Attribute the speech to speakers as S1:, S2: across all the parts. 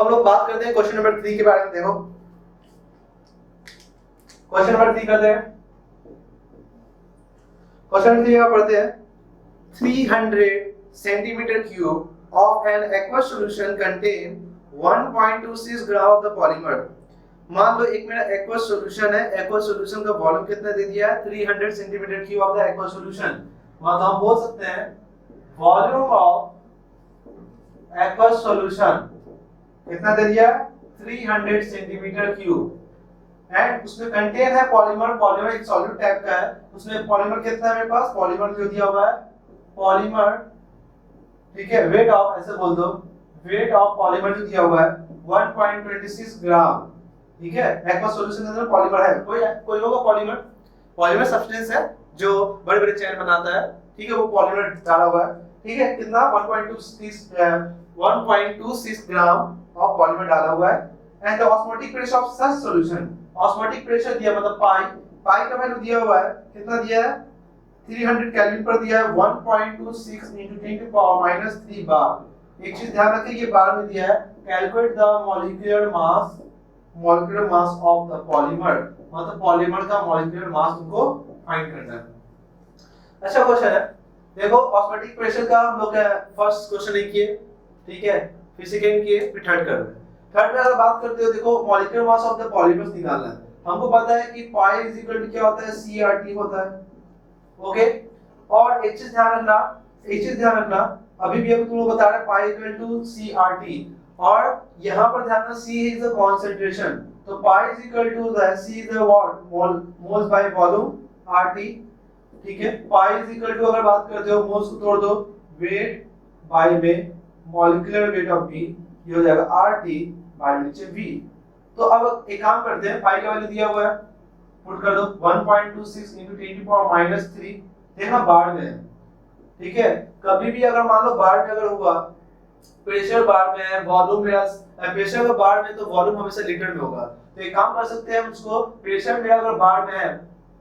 S1: हम लोग बात करते हैं क्वेश्चन नंबर 3 के बारे में। देखो क्वेश्चन नंबर 3 करते हैं। क्वेश्चन 3 में पढ़ते हैं 300 centimetre cube of an aqueous solution contain 1.26 gram of the polymer. मान लो एक मेरा aqueous solution है, aqueous solution का वॉल्यूम कितना दे दिया है 300 centimetre cube of the aqueous solution। मतलब हम बोल सकते हैं वॉल्यूम ऑफ aqueous solution कितना दे दिया 300 सेंटीमीटर क्यूब एंड उसमें कंटेन है पॉलीमर। पॉलीमर एक सॉलिड टाइप का है, उसमें पॉलीमर कितना है मेरे पास, पॉलीमर जो दिया हुआ है पॉलीमर, ठीक है। वेट ऑफ, ऐसे बोल दो, वेट ऑफ पॉलीमर जो दिया हुआ है 1.26 ग्राम, ठीक है। एक्वस सॉल्यूशन के अंदर पॉलीमर है, कोई होगा पॉलीमर, पॉलीमर सब्सटेंस है जो बड़े बड़े चेन बनाता है, ठीक है। वो पॉलीमर डाला हुआ है, ठीक है। कितना 1.26 ग्राम ऑफ पॉलीमर डाला हुआ है and the osmotic pressure of such solution, osmotic pressure दिया मतलब पाई, पाई का वैल्यू दिया हुआ है, कितना दिया है 300 केल्विन पर दिया है 1.26 into 10 to power -3 बार। एक चीज ध्यान रखिए ये बार में दिया है, calculate the molecular mass of the polymer, मतलब पॉलीमर का मॉलिक्यूलर मास तुमको फाइंड करना है। अच्छा क्वेश्चन है, देखो ऑस्मोटिक प्रेशर का हम लोग फर्स्ट क्वेश्चन एक किए, ठीक है, फिर सेकंड किए, फिर थर्ड कर रहे हैं। थर्ड में अगर बात करते हो, देखो molecular mass of the polymers निकालना है। हमको पता है कि पाई इज इक्वल टू क्या होता है, CRT होता है, ओके। और एक चीज ध्यान रखना, अभी भी तुम लोग बता रहे हैं पाई इक्वल टू CRT, और यहाँ पर ध्यान रखना C इज द कंसंट्रेशन, तो pi is equal to C is the what, moles by volume RT, ठीक है। पाई इज इक्वल टू, अगर बात करते हो मोल्स को तोड़ दो, वेट बाय में मॉलिक्यूलर वेट ऑफ V, ये हो जाएगा RT बाय नीचे V। तो अब एक काम करते हैं, पाई का वैल्यू दिया हुआ है, पुट कर दो 1.26 into 10 to power -3, देखना बार में है, ठीक है। कभी भी अगर मान लो बार में अगर हुआ, प्रेशर बार में है, वॉल्यूम मेरा प्रेशर का बार में, तो वॉल्यूम हमेशा लीटर में होगा। तो एक काम कर सकते हैं हम उसको, प्रेशर मेरा अगर बार में है,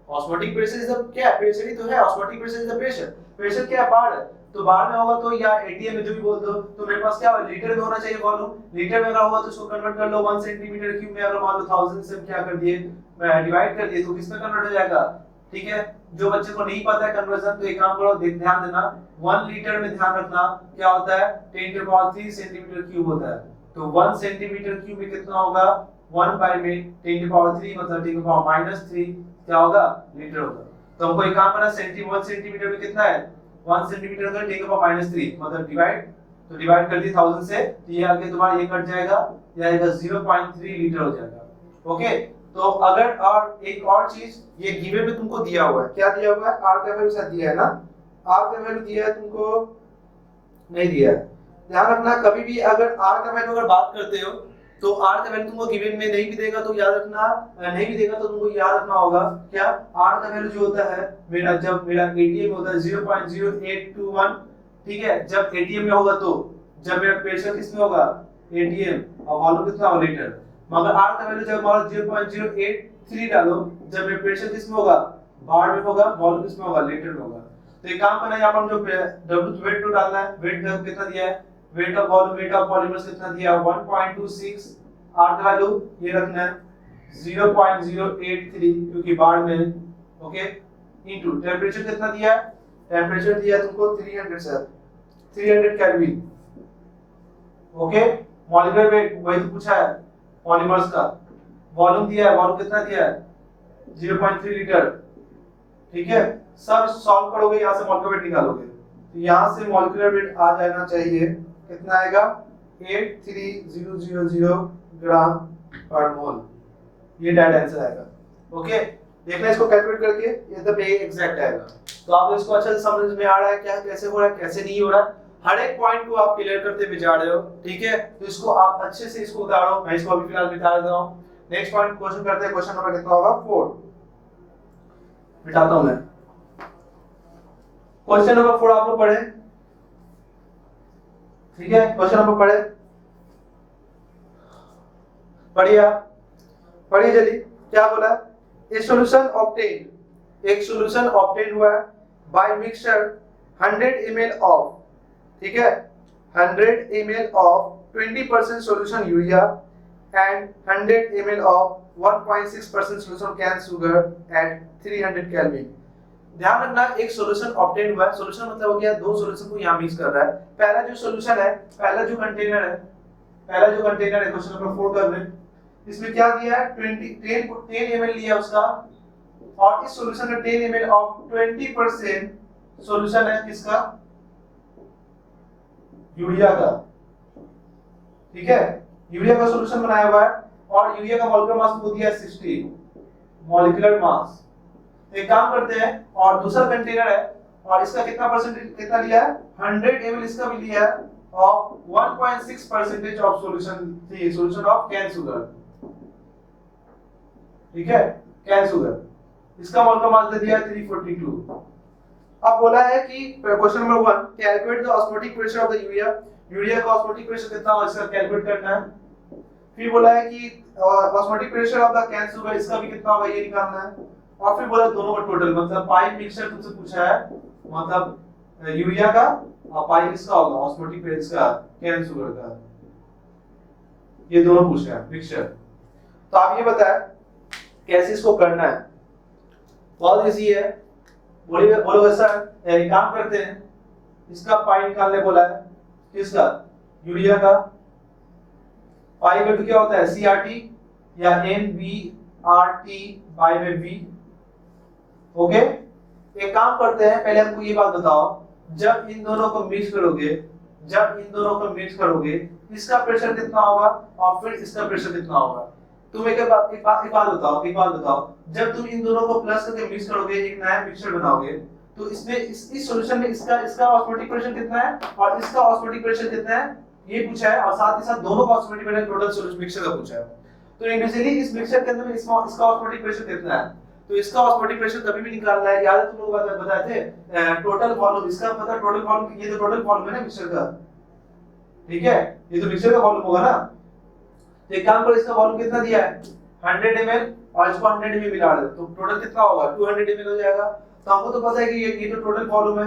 S1: ऑस्मोटिक प्रेशर इज द क्या, प्रेशर ही तो है, osmotic pressure is the pressure, pressure क्या बार है, तो बार में होगा तो या ATM में जो भी बोल दो, तो मेरे पास क्या होगा, लीटर में होना चाहिए वॉल्यूम। लीटर में अगर हुआ तो उसको कन्वर्ट कर लो 1 सेंटीमीटर क्यूब में, अगर मान लो 1000 से क्या कर दिए डिवाइड कर दिए, तो किस में कन्वर्ट हो जाएगा, ठीक है। जो बच्चे को नहीं पता है कन्वर्जन, तो एक काम करो, ध्यान देना 1 लीटर में ध्यान रखना क्या होता है 10 to power 3 सेंटीमीटर क्यूब होता है। तो 1 सेंटीमीटर क्यूब में कितना होगा, 1 बाय में 10 to power 3 मतलब 10 to power -3 क्या होगा, लीटर होगा। तो हमको एक काम करना, 1 सेंटीमीटर में कितना है, 1 सेंटीमीटर का 10 to power -3 मतलब डिवाइड, तो डिवाइड कर दी 1000 से, तो ये आगे तुम्हारा ये कट जाएगा, ये आएगा 0.3 लीटर हो जाएगा, ओके। तो अगर, और एक और चीज, ये गिवन में तुमको दिया हुआ है, क्या दिया हुआ है, R का वैल्यू शायद दिया है ना, R का वैल्यू दिया है तुमको, नहीं दिया है। ध्यान रखना कभी भी अगर R का वैल्यू अगर बात करते हो, तो R का वैल्यू तुमको गिवन में नहीं भी देगा तो याद रखना, नहीं भी देगा तो तुमको याद रखना होगा क्या, R का वैल्यू जो होता है मेरा, जब मेरा ATM में होता है 0.0821, ठीक है। जब ATM में होगा, तो जब मेरा प्रेशर किसमें होगा, ATM, और वॉल्यूम कितना होगा, लीटर। मगर R का वैल्यू जब मान 0.083 डालो, जब मेरा प्रेशर किसमें होगा, बार में होगा, वॉल्यूम किसमें होगा, लीटर में होगा। तो एक काम करना है, यहाँ पर जो W वेट डालना है, वेट कितना दिया है, weight of volume, weight of polymers कितना दिया है 1.26, R का वैल्यू ये रखना है 0.083 क्योंकि बार में, ओके, इनटू टेंपरेचर कितना दिया है, टेंपरेचर दिया तुमको 300 sir, 300 kelvin, okay. Molecular weight वही तो पूछा है पॉलीमर्स का, वॉल्यूम दिया है, वॉल्यूम कितना दिया है 0.3 लीटर, ठीक है। सब सॉल्व करोगे, यहाँ से मॉलिक्यूलर वेट निकालोगे, तो यहाँ से मॉलिक्यूलर वेट आ जाना चाहिए, कितना आएगा 83000 ग्राम पर मोल, ये डायरेक्ट आंसर आएगा, ओके। देखना इसको कैलकुलेट करके एकदम एग्जैक्ट आएगा। तो आप इसको अच्छे से समझ में आ रहा है क्या, कैसे हो रहा है, कैसे नहीं हो रहा है, हर एक पॉइंट को आप क्लियर करते हुए जा रहे हो, ठीक है। तो इसको आप अच्छे से इसको उतारो, मैं इसको अभी फिलहाल बिता देता हूं। नेक्स्ट पॉइंट क्वेश्चन करते हैं, क्वेश्चन नंबर कितना होगा 4, बिताता हूं मैं। क्वेश्चन नंबर 4 आप लोग पढ़े, ठीक है। क्वेश्चन नंबर पढ़िए जल्दी, क्या बोला है, एक सॉल्यूशन ऑब्टेन हुआ है बाय मिक्सचर 100 ml ऑफ, ठीक है, 100 ml of 20% solution urea and 100 ml of 1.6% solution can sugar at 300 Kelvin। ध्यान रखना एक सॉल्यूशन ऑब्टेन हुआ है, सॉल्यूशन मतलब हो गया दो सॉल्यूशन को यहाँ मिक्स कर रहा है। पहला जो सॉल्यूशन है, पहला जो कंटेनर है क्वेश्चन नंबर 4 कर रहे हैं, इसमें क्या दिया है 10 ml लिया उसका, और इस सॉल्यूशन का 10 ml ऑफ 20% सॉल्यूशन है किसका, यूरिया का। ठीक है, यूरिया का सॉल्यूशन बनाया हुआ है और यूरिया का मॉलिक्यूलर मास को दिया है 60 मॉलिक्यूलर मास। एक काम करते हैं, और दूसरा कंटेनर है और इसका कितना लिया है 100 ml इसका भी लिया है और 1.6% of solution of cane sugar. ठीक है, कैन शुगर इसका मॉलिक्यूलर मास दे दिया 342। अब बोला है कि question number 1 calculate the osmotic pressure of the urea का ऑस्मोटिक प्रेशर कितना होगा इसका कैलकुलेट करना है। फिर बोला है कि osmotic pressure of the cane sugar इसका भी कितना होगा ये निकालना है। और फिर बोला दोनों का टोटल, मतलब पाई मिक्सचर तुमसे पूछा है, मतलब यूरिया का और पाई इसका होगा ऑस्मोटिक प्रेशर का कैन शुगर का, ये दोनों पूछा है मिक्सचर। तो आप ये बताएं कैसे इसको करना है। बहुत इजी है, बोलो सर एक काम करते हैं, इसका पाई निकालने बोला है, किसका यूरिया का। पाई का क्या होता है CRT या NBRT बाय में V। ओके, एक काम करते हैं, पहले हमको ये बात बताओ, जब इन दोनों को मिक्स करोगे इसका प्रेशर कितना होगा और फिर इसका प्रेशर कितना होगा। तुम एक बात बताओ, जब तुम इन दोनों को प्लस करके मिक्स करोगे एक नया मिक्सचर बनाओगे, तो इसमें इस सॉल्यूशन में इसका ऑस्मोटिक प्रेशर कितना है और इसका ऑस्मोटिक प्रेशर कितना है ये पूछा है, और साथ ही साथ दोनों का osmotic pressure total solution mixture का पूछा है। तो इंडिविजुअली इस मिक्सचर के अंदर में इसका ऑस्मोटिक प्रेशर कितना है, तो इसका ऑस्मोटिक प्रेशर कभी भी निकालना है। याद है तुम लोग बताए थे टोटल वॉल्यूम, इसका पता टोटल वॉल्यूम, ये तो टोटल वॉल्यूम है ना मिक्सचर का। ठीक है, ये तो मिक्सचर का वॉल्यूम होगा ना। तो एक काम करो, इसका वॉल्यूम कितना दिया है 100 ml और इसको 100 ml मिला दो, तो टोटल कितना होगा 200 ml हो जाएगा। तो हमको तो पता है कि ये तो टोटल वॉल्यूम है।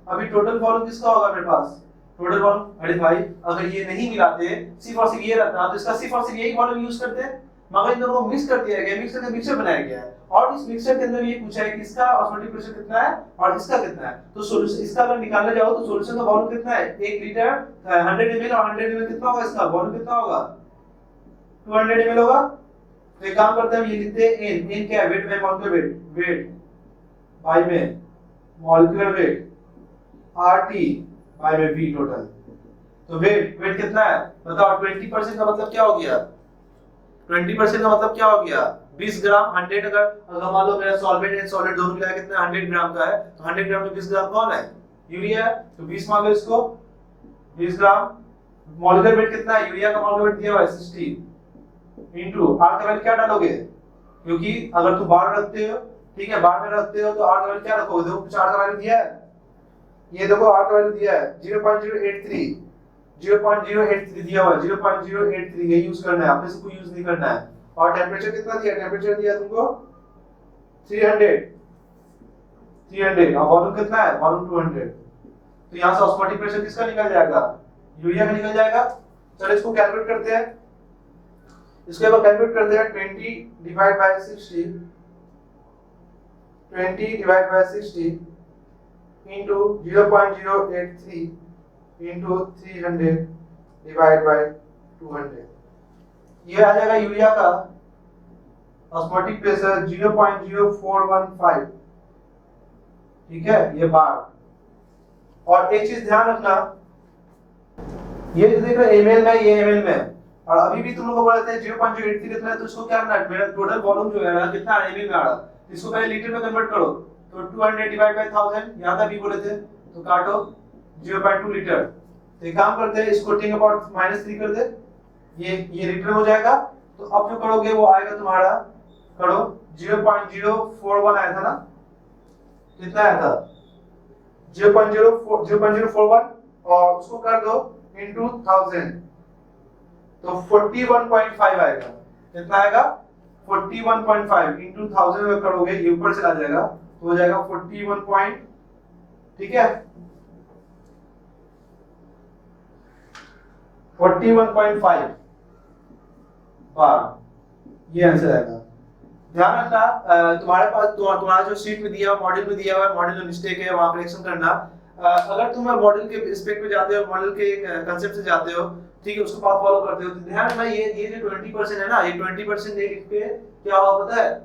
S1: अभी टोटल वॉल्यूम किसका होगा मेरे पास, टोटल वॉल्यूम। अरे भाई अगर ये नहीं मिलाते सिर्फ और सिर्फ ये रहता तो इसका सिर्फ और सिर्फ यही वॉल्यूम यूज करते, मगर इन दोनों को मिक्स कर दिया गया, मिक्स करके मिक्सचर बनाया गया है, और इस मिक्सचर के अंदर ये पूछा है कि इसका ऑस्मोटिक प्रेशर कितना है और इसका कितना है। तो सॉल्यूशन इसका अगर निकालना जाओ तो सॉल्यूशन का वॉल्यूम कितना है 1 लीटर 100 ml और 100 ml कितना होगा, इसका वॉल्यूम कितना होगा 200 ml होगा। तो एक काम करते हैं, ये लिखते हैं n क्या है वेट में मॉलिक्यूलर वेट बाय में मॉलिक्यूलर वेट RT बाय में V टोटल। तो वेट कितना है बताओ, 20% का मतलब क्या हो गया, 20% का मतलब क्या हो गया 20 ग्राम। 100 अगर मान लो मेरा सॉल्वेंट एंड सॉलिड दोनों मिला कितना 100 ग्राम का है, तो 100 ग्राम में 20 ग्राम कौन है यूरिया है, तो 20 मान लो इसको 20 ग्राम। मॉलिक्यूलर वेट कितना है, यूरिया का मॉलिक्यूलर वेट दिया हुआ है 60 इनटू R का वैल्यू क्या डालोगे, क्योंकि अगर तुम बार रखते हो, ठीक है बार में रखते हो तो R का वैल्यू क्या रखोगे, देखो कुछ R का वैल्यू दिया है, ये देखो R का वैल्यू दिया है 0.083 दिया हुआ है 0.083, ये यूज करना है, आपने इसको यूज नहीं करना है। और टेंपरेचर कितना दिया, टेंपरेचर दिया तुमको 300 और वॉल्यूम कितना है, वॉल्यूम 200। तो यहां से ऑस्मोटिक प्रेशर किसका निकल जाएगा, यूरिया का निकल जाएगा। चलो इसको कैलकुलेट करते हैं, इसके बाद कैलकुलेट करते हैं 20 divide by 60 into 0.083 into 300 divide by 200। ये आ जाएगा यूरिया का ऑस्मोटिक प्रेशर 0.0415। ठीक है, ये बार। और एक चीज ध्यान रखना, ये जो देख रहे एमएल में, ये एमएल में, और अभी भी तुम लोग को बोला था 0.083 कितना है, तो इसको क्या करना है, मेरा टोटल वॉल्यूम जो है ना कितना एमएल में आ रहा, इसको पहले लीटर में कन्वर्ट करो। तो 200 डिवाइड बाय 1000 यहां तक भी बोले थे, तो काटो 0.2 लीटर। तो एक काम करते हैं, इसको 10 अपॉन -3 कर दे, ये लीटर हो जाएगा। तो अब जो करोगे वो आएगा तुम्हारा, करो 0.041 आया था ना, कितना आया था 0.041, और उसको कर दो इनटू 1000, तो 41.5 आएगा। कितना आएगा 41.5 इनटू 1000 अगर करोगे, ये ऊपर चला जाएगा तो हो जाएगा 41 पॉइंट। ठीक है, 41.5 बार, ये आंसर आएगा। ध्यान रखना तुम्हारे पास तुम्हारा जो शीट में दिया हुआ मॉडल में दिया हुआ है, मॉडल में मिस्टेक है वहां करेक्शन करना। अगर तुम मॉडल के स्पेक पे जाते हो, मॉडल के कांसेप्ट से जाते हो, ठीक है, उसको पाथ फॉलो करते हो, तो ध्यान रखना ये जो 20% है ना, ये 20% नहीं लिख के क्या होगा पता है,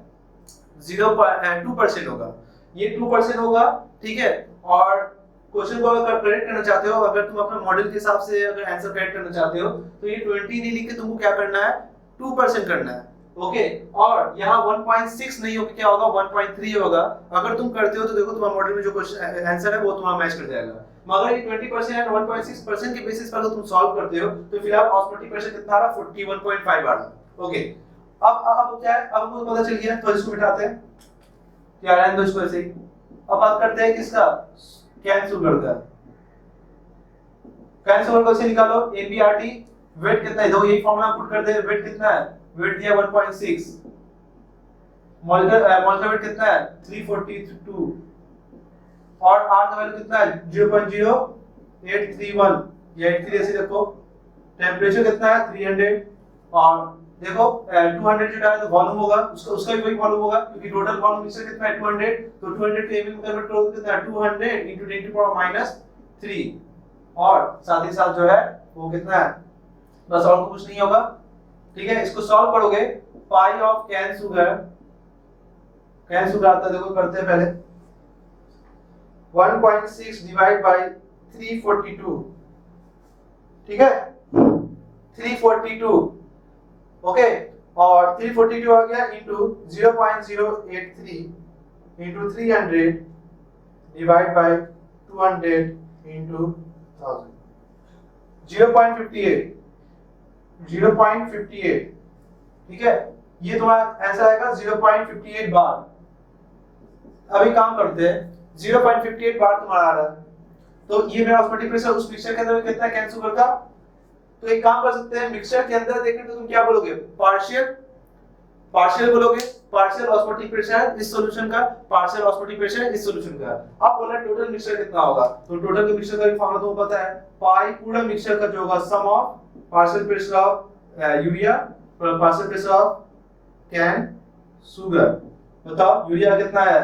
S1: 0.2% होगा, ये 2% होगा, ठीक है। और क्वेश्चन को अगर करेक्ट करना चाहते हो, अगर तुम अपने मॉडल के हिसाब से अगर आंसर करेक्ट करना चाहते हो, तो ये 20 नहीं लिख के तुमको क्या करना है, 2% करना है, ओके। और यहाँ 1.6 नहीं होगा, क्या होगा 1.3 होगा। अगर तुम करते हो तो देखो तुम्हारे मॉडल में जो क्वेश्चन आंसर है वो तुम्हारा मैच कर जाएगा। मगर ये 20% एंड 1.6% के बेसिस पर अगर तुम सॉल्व करते हो तो फिलहाल ऑस्मोटिक प्रेशर कितना आ रहा, 41.5 आ रहा, ओके। अब क्या है, अब हमको पता चल गया, तो इसको बिठाते हैं, क्या रहने दो इसको ऐसे ही। अब बात करते हैं किसका, कैन शुगर का। कैन शुगर को से निकालो, एबीआरटी वेट कितना है, दो यही फॉर्मूला पुट कर दे, वेट कितना है, वेट दिया 1.6, मॉलिक्यूलर वेट कितना है 342, और आर का वैल्यू कितना है 0.0831, ये 83 ऐसे रखो। टेंपरेचर कितना है 300, और देखो 200 जो डाला तो वॉल्यूम होगा, उसका भी वही वॉल्यूम होगा, क्योंकि टोटल वॉल्यूम मिक्सचर कितना है 200, तो 200 को एमएल में कन्वर्ट करोगे कितना है 200 into 10⁻³ और साथ ही साथ जो है वो कितना है, बस और कुछ नहीं होगा, ठीक है। इसको सॉल्व करोगे, पाई ऑफ कैन शुगर आता है, देखो करते हैं पहले, 1.6 डिवाइड बाय 342, ठीक है 342, ओके। और 342 आ गया into 0.083 into 300 divide by 200 into 1000, 0.58, ठीक है। ये तुम्हारा आंसर आएगा 0.58 बार। अभी काम करते हैं, 0.58 बार तुम्हारा आ रहा है, तो ये मेरा ऑस्मोटिक प्रेशर उस मिक्सचर के अंदर कितना है कैन शुगर का। तो एक काम कर सकते हैं, मिक्सचर के अंदर देखें तो तुम क्या बोलोगे, पार्शियल बोलोगे, पार्शियल ऑस्मोटिक प्रेशर इस सॉल्यूशन का, पार्शियल ऑस्मोटिक प्रेशर इस सॉल्यूशन का। अब बोला टोटल मिक्सचर कितना होगा, तो टोटल का मिक्सचर का भी फार्मूला तुमको पता है, पाई पूरा मिक्सचर का जो होगा sum of partial pressure of urea partial pressure of cane sugar. बताओ यूरिया कितना है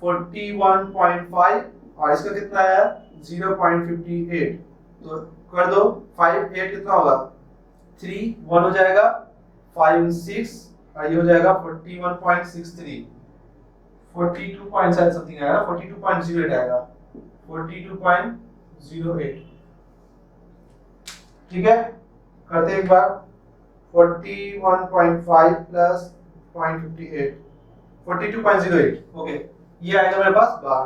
S1: 41.5 और इसका कितना है 0.58, तो कर दो 5 8 कितना होगा 3 1 हो जाएगा, 5 6 और ये हो जाएगा 41.63, 42 पॉइंट समथिंग आएगा, 42.08 आएगा, 42.08, ठीक है। करते एक बार, 41.5 प्लस 0.58, 42.08, ओके, ये आएगा मेरे पास बार।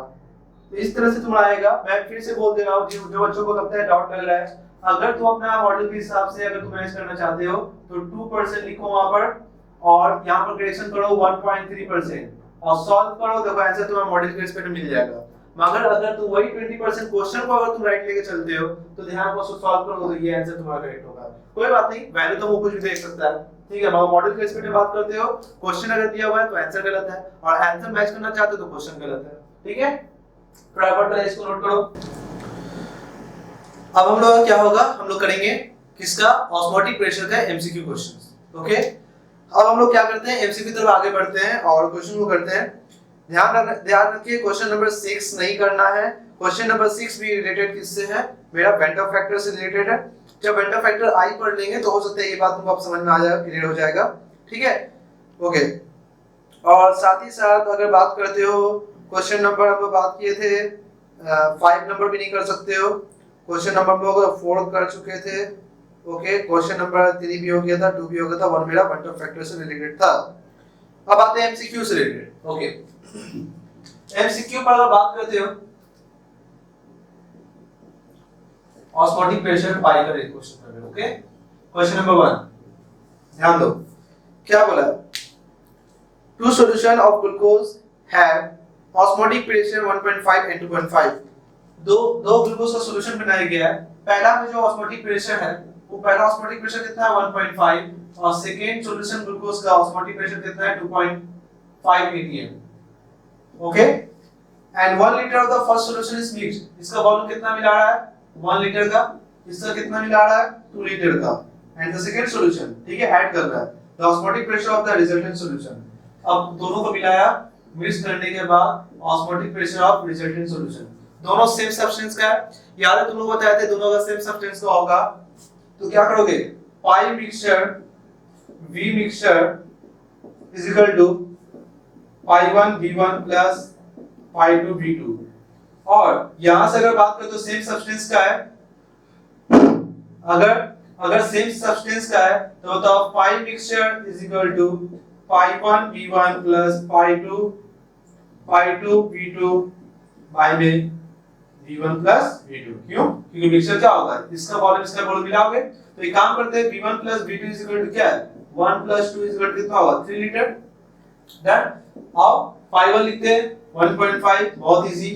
S1: तो इस तरह से तुम्हारा आएगा। मैं फिर से बोल दे रहा हूँ, जो बच्चों को लगता है डाउट लग रहा है, अगर तुम अपना मॉडल के हिसाब से अगर तुम मैच करना चाहते हो तो 2% लिखो वहां पर, और यहाँ पर करेक्शन करो 1.3% और सॉल्व करो, देखो आंसर तुम्हारा मॉडल के रिस्पेक्ट में मिल जाएगा। मगर अगर तुम वही 20% क्वेश्चन को अगर तुम राइट लेके चलते हो तो ध्यान को सॉल्व करोगे तो ये आंसर तुम्हारा करेक्ट होगा। कोई बात नहीं, वैल्यू तो वो कुछ भी देख सकता है, ठीक है। मगर मॉडल के रिस्पेक्ट में बात करते हो, क्वेश्चन अगर दिया हुआ है तो आंसर गलत है, और आंसर मैच करना चाहते हो तो क्वेश्चन गलत है, ठीक है। फटाफट पहले इसको नोट करो। अब हम लोग क्या होगा, हम लोग करेंगे किसका, ऑस्मोटिक प्रेशर का एमसीक्यू क्वेश्चंस, ओके। अब हम लोग क्या करते हैं, एमसीक्यू की तरफ आगे बढ़ते हैं और क्वेश्चन को करते हैं। ध्यान रखिए, क्वेश्चन नंबर 6 नहीं करना है। क्वेश्चन नंबर 6 भी रिलेटेड किससे है, मेरा वेंडर फैक्टर से रिलेटेड है। जब वेंडर फैक्टर आई पढ़ लेंगे तो हो सकता है ये बात तुमको अब समझ में आ जाएगा, क्लियर हो जाएगा, ठीक है, ओके। और साथ ही साथ अगर बात करते हो क्वेश्चन नंबर हम लोग बात किए थे 5 नंबर भी नहीं कर सकते हो, क्वेश्चन नंबर हम लोग 4 कर चुके थे, ओके। क्वेश्चन नंबर 3 भी हो गया था, 2 भी हो गया था, 1 मेरा वेंडर फैक्टर से रिलेटेड था। अब आते हैं एमसीक्यू से रिलेटेड, ओके। एमसीक्यू पर अगर बात करते हो, ऑस्मोटिक प्रेशर पाई का क्वेश्चन कर रहे हो, ओके। क्वेश्चन नंबर 1 ध्यान दो, क्या बोला, two solution of glucose have osmotic pressure 1.5 and 2.5। दो ग्लूकोज का सॉल्यूशन बनाया गया है। पहला में जो ऑस्मोटिक प्रेशर है वो पहला ऑस्मोटिक प्रेशर कितना है 1.5, और सेकेंड सॉल्यूशन ग्लूकोज का ऑस्मोटिक प्रेशर कितना है 2.5 atm, okay. And 1 litre of the first solution is mixed, इसका वॉल्यूम कितना मिला रहा है 1 लीटर का, इसका कितना मिला रहा है 2 लीटर का एंड द सेकंड सॉल्यूशन, ठीक है, ऐड कर रहा है the osmotic pressure of the resultant solution. अब दोनों को मिलाया, मिक्स करने के बाद osmotic pressure of resultant solution, दोनों सेम सब्सटेंस का है। याद है तुम लोग बताए थे दोनों का सेम सब्सटेंस का होगा, तो क्या करोगे, pi mixture V mixture is equal to pi 1 V1 plus pi 2 V2। और यहां से अगर बात करें तो सेम सब्सटेंस का है, अगर सेम सब्सटेंस का है तो बताओ pi mixture is equal to pi 1 V1 plus pi 2 V2 by में V1 प्लस V2। क्यों? क्योंकि मिक्सचर क्या होगा, इसका वॉल्यूम इसका वॉल्यूम मिलाओगे, तो एक काम करते हैं V1 plus V2 is equal to क्या है 1 प्लस 2 इज इक्वल टू कितना होगा 3 लीटर। डन। आओ पाई 1 लिखते हैं 1.5, बहुत इजी।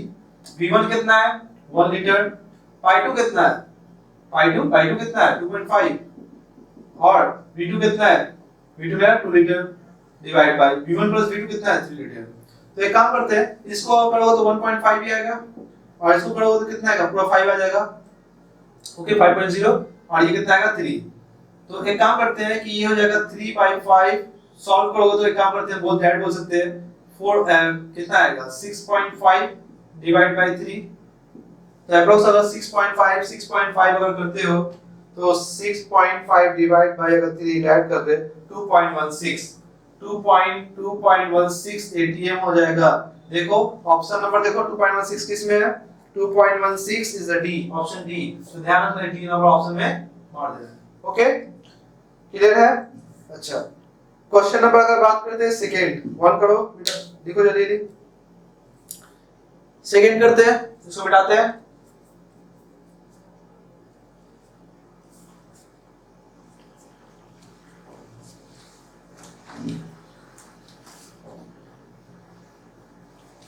S1: V1 कितना है 1 लीटर, पाई 2 कितना है पाई 2 कितना है 2.5 और V2 कितना है V2 है 2 litre divide by V1 plus V2 कितना है 3 लीटर। तो एक काम करते हैं, इसको करोगे तो 1.5 ही आएगा और इसको करोगे तो कितना आएगा पूरा 5 आ जाएगा, ओके 5.0 और ये कितना आएगा 3। तो एक काम करते हैं कि ये हो जाएगा 3/5, सॉल्व करोगे तो एक काम करते हैं बोथ दैट बोल सकते हैं 4 कितना आएगा 6.5 डिवाइड बाय 3, तो अप्रोक्स अगर 6.5 अगर करते हो तो 6.5 डिवाइड बाय अगर 3 ऐड कर दे 2.16 एटीएम हो जाएगा। देखो ऑप्शन नंबर देखो 2.16 किस में है, 2.16 is the D, option D. तो ध्यान रखना डी नंबर ऑप्शन में मार देना। ओके क्लियर है। अच्छा क्वेश्चन नंबर अगर बात करते हैं सेकंड 1 करो बेटा, देखो जल्दी सेकंड करते हैं, इसको मिटाते हैं।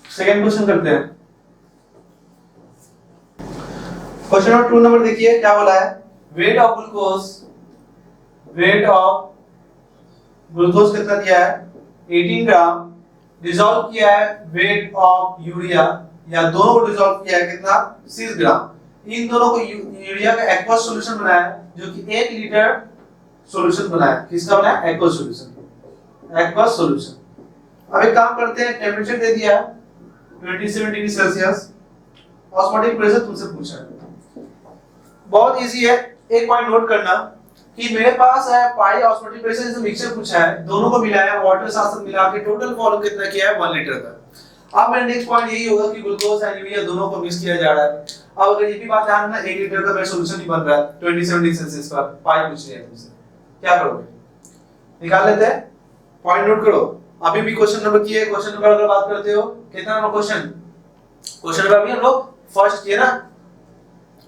S1: सेकंड क्वेश्चन करते हैं। क्वेश्चन नंबर 2 नंबर देखिए क्या बोला है, वेट ऑफ ग्लूकोज कितना दिया है 18 ग्राम, डिसॉल्व किया है वेट ऑफ यूरिया, या दोनों को डिसॉल्व किया है कितना 6 ग्राम। इन दोनों को यूरिया का एक्वस सॉल्यूशन बनाया है जो कि 1 लीटर सॉल्यूशन बनाया है। किसका बनाया एक्वस सॉल्यूशन। अब एक काम करते हैं, टेंपरेचर दे दिया है 27 डिग्री सेल्सियस, ऑस्मोटिक प्रेशर तुमसे पूछा है, बहुत इजी है। एक पॉइंट नोट करना कि मेरे पास है पाई ऑस्मोटिक प्रेशर जैसे मिक्सचर पूछा है, दोनों को मिलाया वाटर साथ साथ मिला के टोटल वॉल्यूम कितना किया है 1 लीटर का। अब मेरा नेक्स्ट पॉइंट यही होगा कि ग्लूकोज और यूरिया दोनों को मिक्स किया जा रहा है। अब अगर ये भी बात ध्यान रखना 1 लीटर का मेरा सॉल्यूशन ही बन रहा है 27 डिग्री सेल्सियस पर, पाई पूछ लिया तुमसे, क्या करोगे निकाल लेते हैं, पॉइंट नोट करो। अभी भी क्वेश्चन नंबर की है, क्वेश्चन नंबर अगर बात करते हो कितना नंबर क्वेश्चन नंबर अभी हम लोग फर्स्ट किए ना,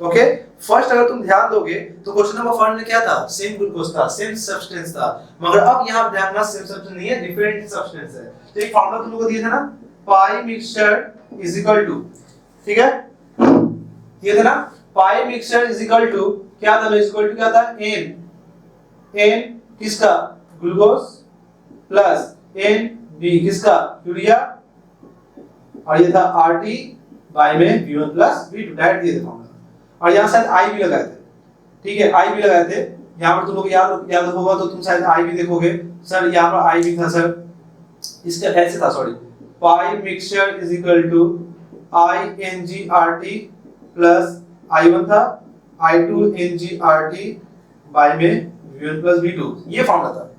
S1: ओके फर्स्ट अगर तुम ध्यान दोगे तो क्वेश्चन नंबर फर्स्ट में क्या था सेम ग्लूकोज था, सेम सब्सटेंस था, मगर अब यहां ध्यान रखना सेम सब्सटेंस नहीं है, डिफरेंट सब्सटेंस है। तो एक फार्मूला तुम लोगों को दिया था ना, पाई मिक्सचर इज इक्वल टू, ठीक है ये था ना, पाई मिक्सचर इज इक्वल टू क्या था, इक्वल टू क्या था n किसका ग्लूकोज प्लस NB किसका यूरिया, और ये था RT बाय में V1 प्लस V2 डायरेक्ट दिए थे फॉर्मूला। और यहां शायद I भी लगाए थे, ठीक है I भी लगाए थे, यहां पर तुम लोग याद होगा तो तुम शायद I भी देखोगे, सर यहां पर I भी था सर, इसका ऐसे था sorry, pi mixture is equal to INGRT plus I1 था I2NGRT बाय में V1 प्लस V2, ये फॉर्मूला था।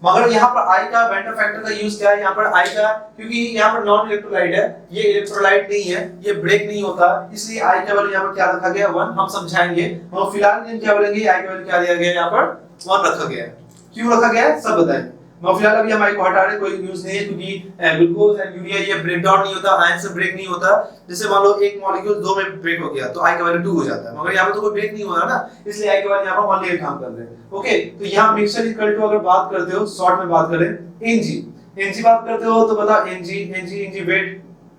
S1: मगर यहाँ पर I का वेंडर फैक्टर का यूज क्या है, यहाँ पर I का, क्योंकि यहाँ पर नॉन इलेक्ट्रोलाइट है, ये इलेक्ट्रोलाइट नहीं है, ये ब्रेक नहीं होता, इसलिए I का वैल्यू यहाँ पर क्या रखा गया 1, हम समझाएंगे। और फिलहाल हम क्या बोलेंगे I का वैल्यू क्या दिया गया यहाँ पर 1 रखा गया है। क्यों रखा गया है सब बताएंगे, मगर फिलहाल अभी हम I को हटा रहे, कोई यूज नहीं है, क्योंकि ग्लूकोज एंड यूरिया ये ब्रेक डाउन नहीं होता, आयन से ब्रेक नहीं होता। जैसे मान लो एक मॉलिक्यूल 2 में ब्रेक हो गया तो I का वैल्यू 2 हो जाता है, मगर यहाँ पर तो कोई ब्रेक नहीं हो रहा ना, इसलिए I का वैल्यू यहाँ पर 1 लेके काम कर रहे हैं। ओके तो यहाँ मिक्सचर इक्वल टू अगर बात करते हो, शॉर्ट में बात करें Ng बात करते हो तो बताओ Ng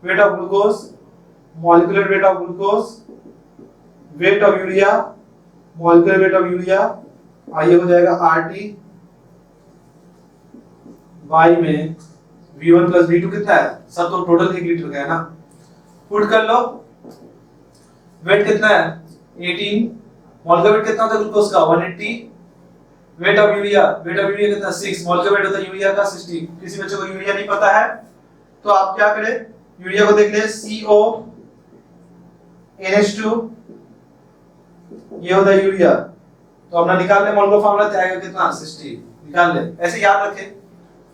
S1: weight of glucose, molecular weight of glucose, weight of urea, molecular weight of urea, ये हो जाएगा RT बाई में V1 प्लस V2 कितना है, सब तो टोटल 1 लीटर का है ना, पुट कर लो, वेट कितना है 18 मोल का वेट कितना होता है ग्लूकोज का 180, वेट ऑफ यूरिया कितना 6, मोल का वेट होता है यूरिया का 60। किसी बच्चे को यूरिया नहीं पता है तो आप क्या करें, यूरिया को देख ले CO NH2, ये होता है यूरिया। तो अपना निकाल ले, मोल का फार्मूला क्या आएगा कितना 60, निकाल ले, ऐसे याद रखें।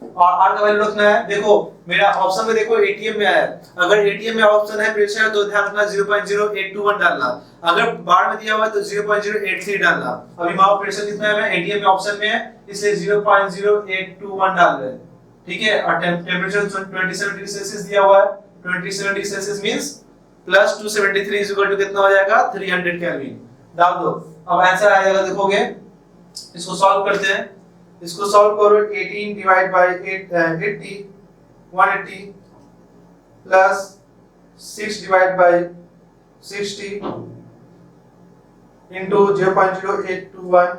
S1: और आर का वैल्यू रखना है। देखो मेरा ऑप्शन में देखो एटीएम में आया है, अगर एटीएम में ऑप्शन है प्रेशर तो ध्यान रखना 0.0821 डालना, अगर बार में दिया हुआ है तो 0.083 डालना। अभी माओ प्रेशर कितना है, एटीएम में ऑप्शन में है इसलिए 0.0821 डाल रहे हैं, ठीक है। और टेंपरेचर 27 डिग्री सेल्सियस दिया हुआ है, 27 degree Celsius means plus 273 is equal to कितना हो जाएगा 300 केल्विन। डाल दो, अब आंसर आ जाएगा, देखोगे इसको सॉल्व करते हैं। इसको सॉल्व करो, 18 divide by 80 180 plus 6 divide by 60 into 0.0821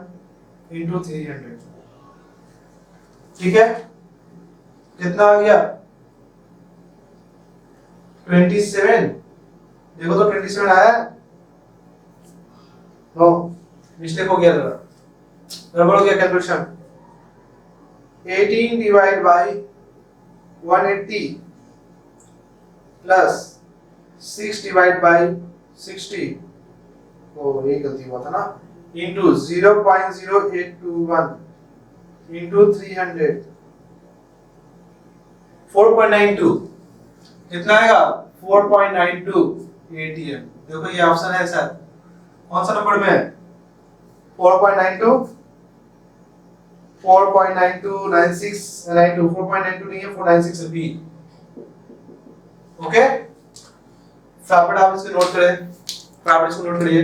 S1: into 300, ठीक है। कितना आ गया 27, देखो तो 27 आया, नो मिस्टेक हो गया, जरा गड़बड़ हो गया calculation. 18 divide by 180 plus 6 divide by 60, तो ये गलती हुआ था ना, इनटू 0.0821 इनटू 300, 4.92 कितना आएगा 4.92 ATM। देखो ये ऑप्शन है सर, कौन सा नंबर में है 4.92 4.9296 92 4.92 नहीं है 496 है बी, ओके। फटाफट आप इसको नोट करें, फटाफट इसको नोट करिए।